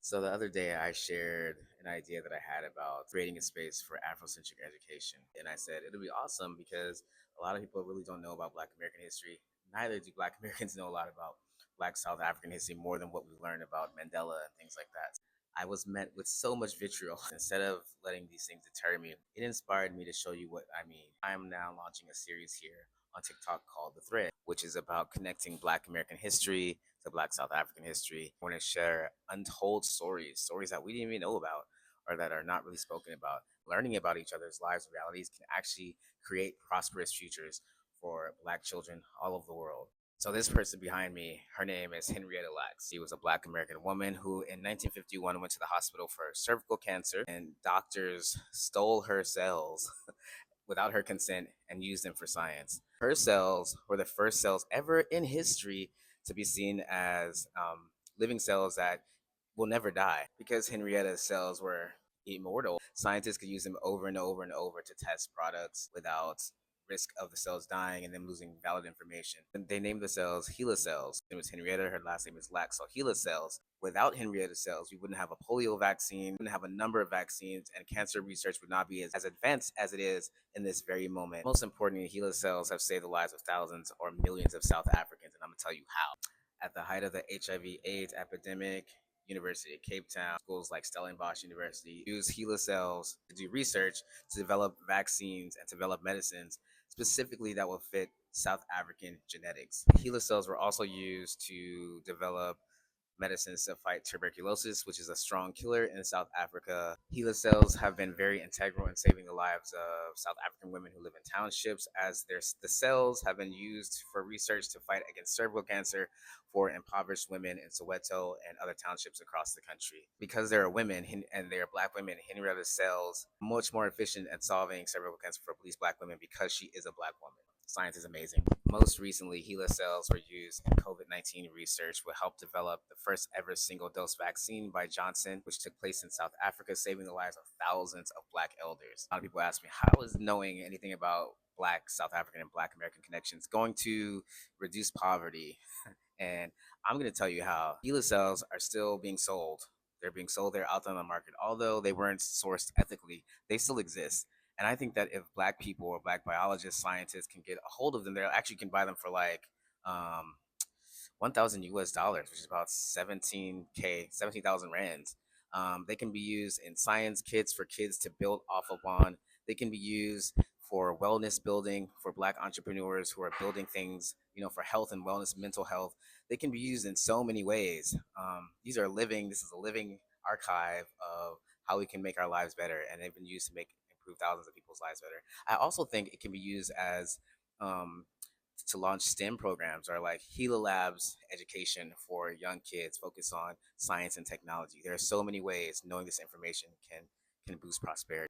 So the other day, I shared an idea that I had about creating a space for Afrocentric education. And I said it'll be awesome because a lot of people really don't know about Black American history. Neither do Black Americans know a lot about Black South African history more than what we learn about Mandela and things like that. I was met with so much vitriol. Instead of letting these things deter me, it inspired me to show you what I mean. I am now launching a series here on TikTok called The Thread, which is about connecting Black American history to Black South African history. I want to share untold stories, stories that we didn't even know about or that are not really spoken about. Learning about each other's lives and realities can actually create prosperous futures for Black children all over the world. So this person behind me, her name is Henrietta Lacks. She was a Black American woman who in 1951 went to the hospital for cervical cancer, and doctors stole her cells without her consent and used them for science. Her cells were the first cells ever in history to be seen as living cells that will never die. Because Henrietta's cells were immortal, scientists could use them over and over and over to test products without risk of the cells dying and them losing valid information. And they named the cells HeLa cells. It was Henrietta, her last name is Lacks, so HeLa cells. Without Henrietta cells, we wouldn't have a polio vaccine, we wouldn't have a number of vaccines, and cancer research would not be as advanced as it is in this very moment. Most importantly, HeLa cells have saved the lives of thousands or millions of South Africans, and I'm gonna tell you how. At the height of the HIV/AIDS epidemic, University of Cape Town, schools like Stellenbosch University use HeLa cells to do research to develop vaccines and develop medicines specifically that will fit South African genetics. HeLa cells were also used to develop medicines to fight tuberculosis, which is a strong killer in South Africa. HeLa cells have been very integral in saving the lives of South African women who live in townships, as the cells have been used for research to fight against cervical cancer for impoverished women in Soweto and other townships across the country. Because there are women and they are Black women, Henrietta cells much more efficient at solving cervical cancer for police Black women because she is a Black woman. Science is amazing. Most recently, HeLa cells were used in COVID-19 research, which helped develop the first ever single dose vaccine by Johnson, which took place in South Africa, saving the lives of thousands of Black elders. A lot of people ask me, how is knowing anything about Black South African and Black American connections going to reduce poverty? And I'm going to tell you how. HeLa cells are still being sold. They're being sold, they're out there on the market. Although they weren't sourced ethically, they still exist. And I think that if Black people or Black biologists, scientists can get a hold of them, they actually can buy them for like 1,000 US dollars, which is about 17,000 rands. They can be used in science kits for kids to build off of on. They can be used for wellness building for Black entrepreneurs who are building things, for health and wellness, mental health. They can be used in so many ways. This is a living archive of how we can make our lives better, and they've been used to make improve thousands of people's lives better. I also think it can be used as um, to launch STEM programs or like HeLa Labs education for young kids, focus on science and technology. There are so many ways knowing this information can boost prosperity.